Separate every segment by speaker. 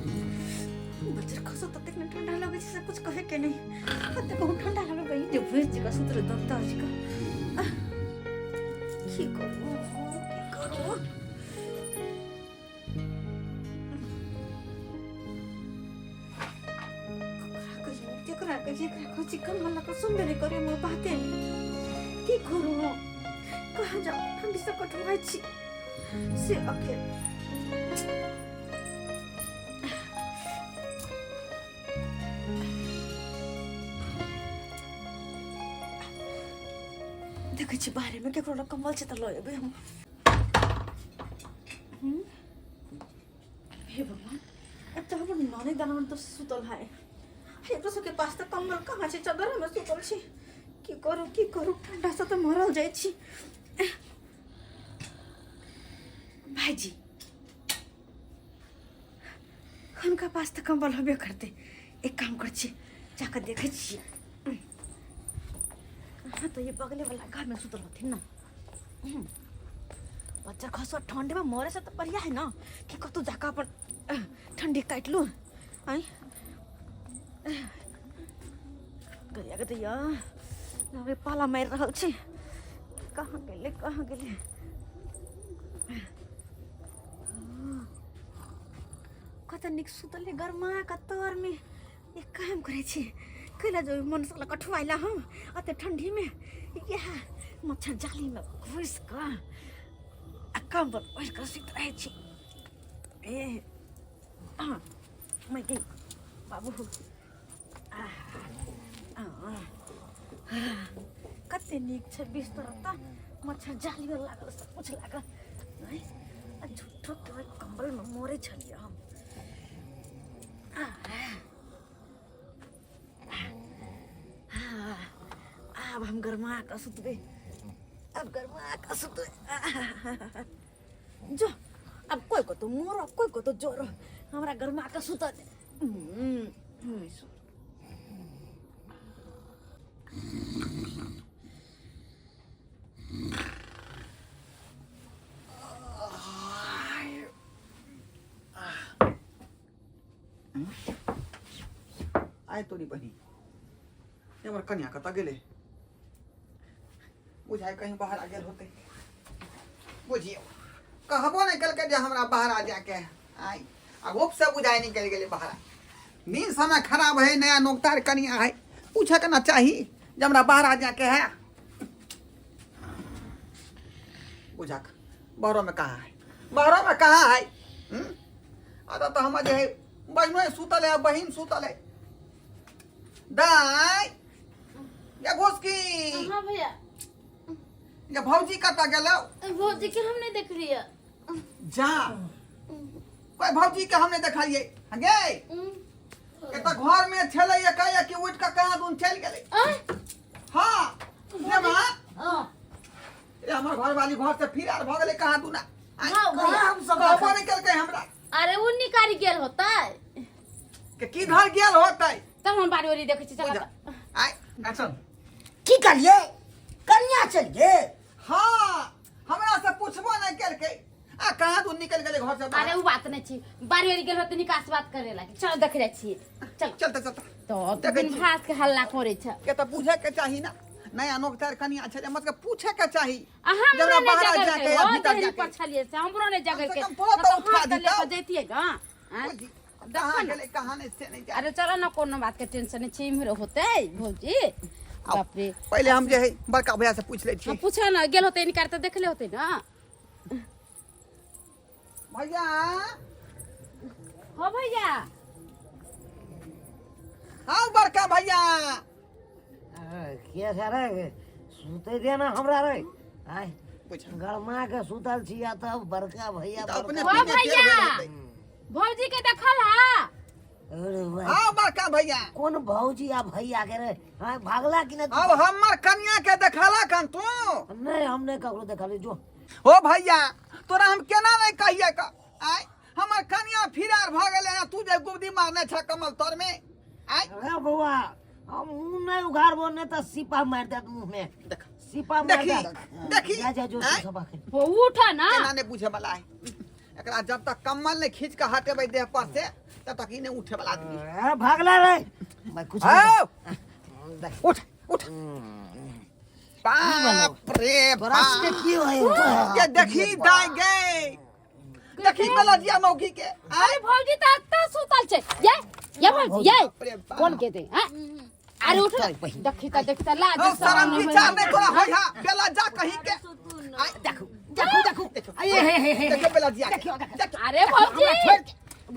Speaker 1: बच्चा खसो त देख्न ठन्डा लगे छ कुछ कहे के नहीं कते को ठन्डा लगे गई जो भेज जी का सूत्र दत्ता जी का की करो जेकरा खोजी कम वाला को सुंदर करे म बाते की करू कहाँ जाऊँ ठंडी से कटवाई छी से अकेले देखे छी बाहर में केकरो कम्बल छ त लयबे हम हे भगवान अब तो हम नने दाना तो सुतल है एकरो सबके पास त कम्बल कहाँ छ चादर में सुतल छी की करू ठंडा से तो मरल जाय छी भाईजी उनका पास तो कम्बल हबे करते एक काम कर छी जाकर देखे छी हाँ तो ये बगले वाला घर में सुतल होती ना बच्चा खसो ठंडे में मरे से तो बढ़िया है ना कि कतु जाकर अपन ठंडी काट लूँ आई गरिया के तो यार पाला मार रहा छे कहाँ गेले कत निक सुतले गरमा कतोर में एक काम करे छी कैला जो मन सला कठवाइला हम अते ठंडी में यह मच्छर जाली में घुस का काम पर ओर कर सित रहे छी ए मैं के बाबू कते निक छ बिस्तर त मच्छर जाली में लागल सब कुछ लागल है झुठो तो कंबल में मोरे छलिया हम अब हम गरमा का सुत गए जो अब कोई को तो मोर कोई को तो जोर हमारा गरमा का सुत
Speaker 2: आए तोरी बनी हमर कन्या कत गेले बुझाए कहीं बाहर आ गेल होते बुझियो कहबो नहीं कल के जे हमरा बाहर आ जाके आई अब से बुझाए निकल गेले बाहर नींद समय खराब है नया नौकतार कन्या है पूछे के ना चाहिए जब हमरा बाहर आ जाके है बुझा बाहरों में कहाँ है अरे तो हम जे बहनो सुतल है बहन सुतल है दाई या घोसकी
Speaker 3: हाँ भैया
Speaker 2: या भौजी कता गेलो
Speaker 3: भौजी के हम नहीं देख लिया
Speaker 2: जा कोई भौजी के हमने देखलिए गे के त घर में छले या कि उठ के कहां दून चल गेले हां ने मां ये हमर घर वाली घर से फिर आर भ गेले कहां दूना हम सब खबर निकल के हमरा
Speaker 3: अरे वो निकारी गेल होता है
Speaker 2: के की घर गेल होतै
Speaker 3: तब हम बारी वारी देखे छी चल
Speaker 2: आई अच्छा
Speaker 4: की करिए कन्या चल गे
Speaker 2: हां हमरा से पूछबो नहीं केल के आ कहां दून निकल गेले घर से
Speaker 3: अरे वो बात नहीं छी बारी वारी गेल होते निकास बात करे लागे चल देख रे छी चल
Speaker 2: चलते
Speaker 3: तो दिन भात के हल्ला करे छ
Speaker 2: के त पूछे के चाही ना नया नौकतार कन्या छै मतलब पूछे के चाही
Speaker 3: हमरा
Speaker 2: बाहर
Speaker 3: जगह
Speaker 2: जाके
Speaker 3: के
Speaker 2: भीतर जाके
Speaker 3: पछलिए से हमरो ने जगह के
Speaker 2: तो उठा दी
Speaker 3: ले जैतिए गा
Speaker 2: कहां गेले कहां नहीं से नहीं जा
Speaker 3: अरे चलो ना कोनो बात के टेंशन नहीं छी इमरे होते भौजी बाप रे
Speaker 2: पहले हम जे है बड़का भैया से पूछ ले छी
Speaker 3: हम पूछा ना गेल होते इनकार तो देख ले होते ना
Speaker 2: भैया
Speaker 3: हो भैया
Speaker 2: हां बड़का भैया
Speaker 4: के सारे सुते दे ना हमरा रे आय
Speaker 2: पूछ
Speaker 4: गरमा के सुतल छिया तब बड़का भैया
Speaker 2: अपने
Speaker 3: ओ भैया भौजी के देखल हा
Speaker 4: अरे वाह
Speaker 2: हां बड़का भैया
Speaker 4: कौन भौजी आ भैया के रे हां भागला कि ना
Speaker 2: अब हमर कन्या के देखला कन तू
Speaker 4: नहीं हमने ककरो देखली जो
Speaker 2: हो भैया तोरा हम केना नहीं कहिए का आय हमर कन्या फिरार भ गेले तू जे गुबदी मारने छ कमल तोर में आई
Speaker 4: अरे बउआ हम मुंह नहीं उघार बोलने तो सिपा मार दे मुंह में
Speaker 2: देख
Speaker 4: सिपा मार
Speaker 2: देखी
Speaker 4: दे
Speaker 2: देखी
Speaker 4: जा जा जो
Speaker 2: आय?
Speaker 4: सब आखे
Speaker 3: वो उठा ना
Speaker 2: केना ने बुझे वाला है एकरा जब तक कम्मल ने खींच के हटेबै देह पर से तब तक ही नहीं उठे वाला आदमी
Speaker 4: अरे भागला रे मैं कुछ
Speaker 2: आओ
Speaker 4: नहीं
Speaker 2: उठ उठ बाप रे
Speaker 4: बरस के
Speaker 2: बाप
Speaker 4: की होए
Speaker 2: ये देखी दाई गए देखी बलजिया मौगी के
Speaker 3: अरे भौजी तो आता सुतल छे ये भौजी ये
Speaker 2: बाप रे बाप।
Speaker 3: कौन कहते हैं अरे उठ देखता लाज
Speaker 2: ओ शर्म विचार नहीं करा होय हा बेला जा कहीं के आई
Speaker 4: देखो देखो देखो ये हे
Speaker 2: देखो बलजिया
Speaker 3: अरे भौजी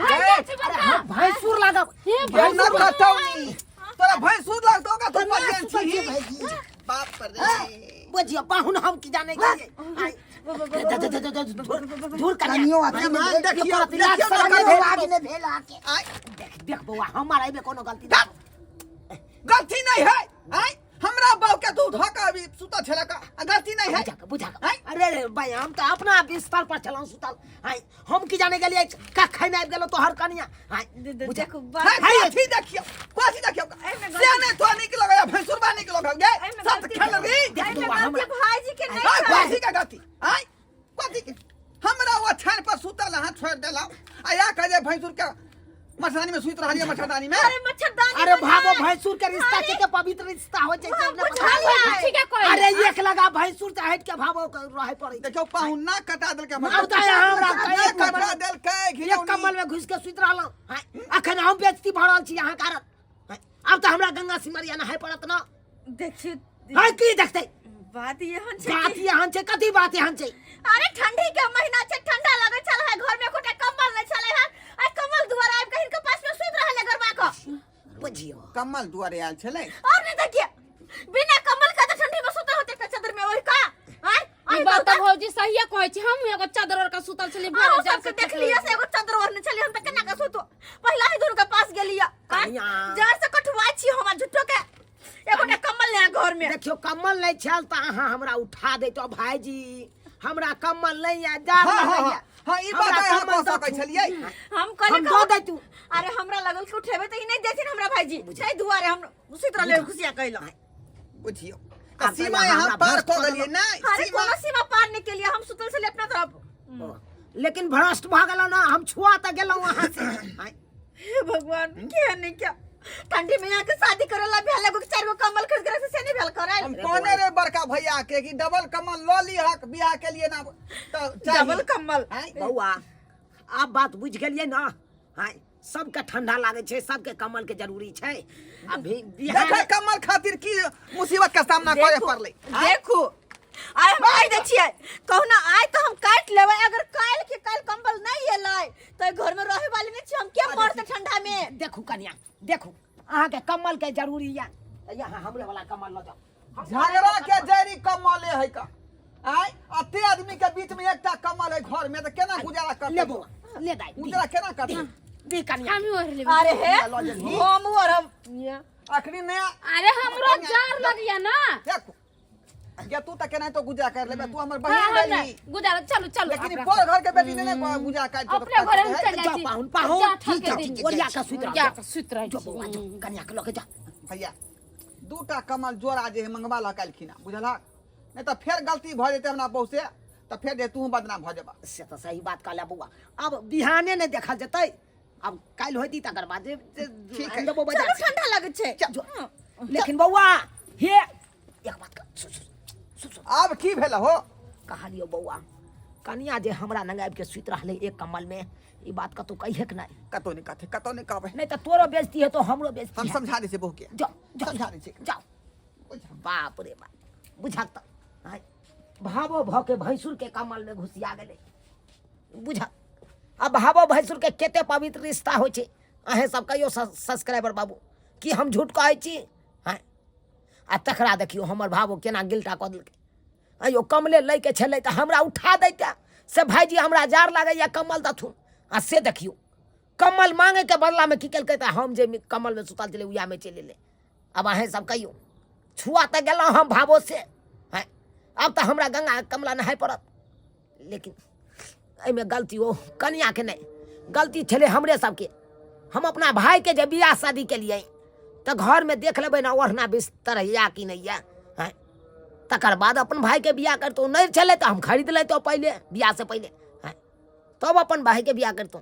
Speaker 3: भाई
Speaker 4: अरे भैंसुर लगा
Speaker 2: ये न कटौनी तोरा भैंसुर लगतो का तो मजन छी बाप रे
Speaker 4: बुझिया पाहुन हम की जाने के दूर कनियो आके
Speaker 2: मान देखियो
Speaker 4: लाज शरम नहीं भेल आगे ने भेल आके
Speaker 2: आई
Speaker 4: देख देख बउआ हमारा एबे कोनो गलती
Speaker 2: गलती नहीं है आई हमरा बाव के तू धोखा अभी सुता छला का गलती नहीं है
Speaker 4: बुझा अरे रे भाई हम तो अपना बिस्तर पर चलाऊं सुतल हाय हम की जाने के लिए का खाई में आबि गेलो तो हर कनिया हाय
Speaker 1: देखो
Speaker 2: हाय देखियो कोसी देखियो सेने तो निकल गया भैंसुरबा निकल गया सब खेल गई
Speaker 1: भाईजी के नहीं
Speaker 2: हाय कोसी का गलती हाय कोसी के हमरा वो छान पर सुतल हाथ छोड़ देला आया कहे भैंसुर के मच्छरदानी में सुत रहलिए मच्छरदानी में
Speaker 1: अरे मच्छरदानी
Speaker 4: अरे भागो भैंसुर के रिश्ता के पवित्र रिश्ता हो जाए अरे एक लगा भैंसुर से हट के भागो रहे पड़ी
Speaker 2: देखो पाहुना कटा देल के
Speaker 4: अब तो हमरा
Speaker 2: कटा देल के
Speaker 4: एक कमल में घुस के सुत रहल अखन हम बेइज्जती भरल छी यहां कारण अब तो हमरा गंगा सिमरिया नहाय पड़त ना
Speaker 1: देखिए
Speaker 4: हाय की देखते
Speaker 1: बात ये
Speaker 4: छे कथी बात यहाँ छे
Speaker 1: अरे ठंडी के महीना छे ठंडा लगे चल है घर में कोटा कंबल नहीं चले है आ कमल दुआर आब कहीं के पास में सुत रहले गरबा को
Speaker 4: बुझियो
Speaker 2: कमल दुआरे आयल छले
Speaker 1: और नहीं देखिए बिना कमल का तो ठंडी में सुते होते चादर में वही का
Speaker 3: ई बात तो भौजी सही कहै छी हम एगो चादर और का सुतल छली भर जा
Speaker 1: से देख लिया से एगो चादर और नहीं चले हम त केना का सुतो पहला ही दूर के पास गेलिया जड़ से कठवाई छी हम झुट्टो के एगो कमल ले घर में
Speaker 4: देखियो कमल नहीं छल त अहाँ हमरा उठा दे तो भाईजी हमरा कमल नहीं आ जा
Speaker 2: हां ई बात है हम सकै छलिए
Speaker 1: हम कहले
Speaker 4: दो दे तू
Speaker 1: अरे हमरा लगल कि उठेबे त ई नहीं देथिन हमरा भाईजी छै दुआरे हम सुत रहले खुशिया कहला
Speaker 2: बुझियो सीमा यहाँ पार कर देलिए ना
Speaker 1: अरे कोनो सीमा पार नहीं के लिए हम सुतल से अपना तरफ
Speaker 4: लेकिन भ्रष्ट भ गेलो ना हम छुआ त गेलो वहां से
Speaker 1: हे भगवान क्या नहीं क्या ठंडी में यहाँ के शादी करेला भेल एगो चार गो कमल खरीद के से नहीं भेल कराई
Speaker 2: हम कोने रे बड़का भैया के कि डबल कमल लो ली हक बियाह के लिए ना तो
Speaker 1: डबल कमल
Speaker 4: बउआ आप बात बुझ गेलिए ना हाय सबके ठंडा लागे छे सबके कमल के जरूरी छे अभी
Speaker 2: देखे कमल खातिर की मुसीबत का सामना करे पड़ले
Speaker 1: देखो आय हम कह दे छियै कहना आय तो हम काट लेबै अगर काल के काल कंबल नहीं एलै तो घर में रहे वाली नहीं छी हम के मरते ठंडा में
Speaker 4: देखू कन्या देखू अहाँ के कमल के जरूरी है यहाँ हमरे वाला कमल ल जाओ
Speaker 2: झगड़ा के जरी कमल है का आय अते आदमी के बीच में एकटा कमल है घर में तो केना गुजारा कर
Speaker 4: ले बउआ ले दाई
Speaker 2: गुजारा केना कर
Speaker 4: दी कन्या
Speaker 3: हम ओढ़ लेब
Speaker 1: अरे हे हम और हम
Speaker 2: अखनी नया
Speaker 3: अरे हमरो जार लगिया ना
Speaker 2: देखो या तू तक नहीं तो गुजारा कर लेबे तू हमर
Speaker 3: हां
Speaker 2: बहिन
Speaker 3: हमरा
Speaker 2: रही
Speaker 3: गुजारा चलो चलो
Speaker 2: लेकिन पर घर के बेटी ने गुजारा कर
Speaker 3: अपने घर में चल
Speaker 4: जाओ
Speaker 3: जाती
Speaker 4: पाहुन पाहुन ठीक है ओरिया का सुत
Speaker 3: जा का सुत रह
Speaker 4: जो बउआ जो कन्या के लके जा
Speaker 2: भैया दूटा कमल जोड़ा जे मंगवा ला कालखिना बुझला नहीं तो फिर गलती भ जेते हमरा बहु से तो फिर जे तू बदनाम भ जेबा
Speaker 4: से तो सही बात कहला बउआ अब बिहाने ने देखल जतै अब काल होती तकर बाद
Speaker 2: ठीक है।
Speaker 4: देबो
Speaker 1: चलो
Speaker 4: बाजार
Speaker 1: ठंडा लगे छे
Speaker 4: लेकिन बउआ हे एक बात कर सुन
Speaker 2: अब की भेल हो
Speaker 4: कहलियो बउआ कनिया जे हमरा नंगाब के सुत रहले एक कमल में ई बात का तो कहिए के नहीं
Speaker 2: कतो नहीं कहबे
Speaker 4: नहीं तो तोरो बेइज्जती है तो हमरो बेइज्जती
Speaker 2: हम
Speaker 4: है
Speaker 2: समझा दे से बहु के
Speaker 4: जाओ
Speaker 2: समझा दे से
Speaker 4: जाओ बाप रे बाप बुझात हाय भावो भ के भैंसुर के कमल में घुसिया गेले बुझा अब भावो भैंसुर के केते पवित्र रिश्ता होय छे अहे सब कहियो सब्सक्राइबर बाबू कि हम झूठ कहै छी हाय आ तकरा देखियो हमर भावो केना गिल्टा क देलकै अयो कमले लै के छलै त हमरा उठा दैता से भाईजी हमरा जार लागैया कमल दथुन आ से देखियो कमल मांगे के बदला में की केलकै त हम जे कमल में सुतल छलै उया में चलि ले अब अहे सब कहियो छुआ त गेलौ हम भावो से हैं अब त हमरा गंगा कमला नहाय पड़त लेकिन एमे गलती हो कन्या के नहीं गलती छले हमरे सबके हम अपना भाई के जे बियाह शादी के लिए तो घर में देख लेबै ना ओढ़ना बिस्तर या कि नहीं या हैं तकर बाद अपन भाई के बियाह करतौ नहीं चले तो हम खरीद लेतो पहले बियाह से पहले हैं तब अपन भाई के बियाह करतौ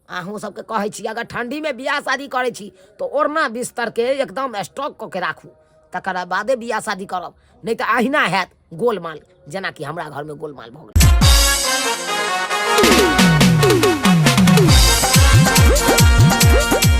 Speaker 4: अहूँ सबके कहै छी अगर ठंडी में बियाह शादी करै छी तो ओढ़ना बिस्तर के एकदम स्टॉक कऽ के राखू तकर बादे बियाह शादी करब नहीं तो अहिना हैत गोलमाल जेना कि हमरा घर में गोलमाल भऽ गेल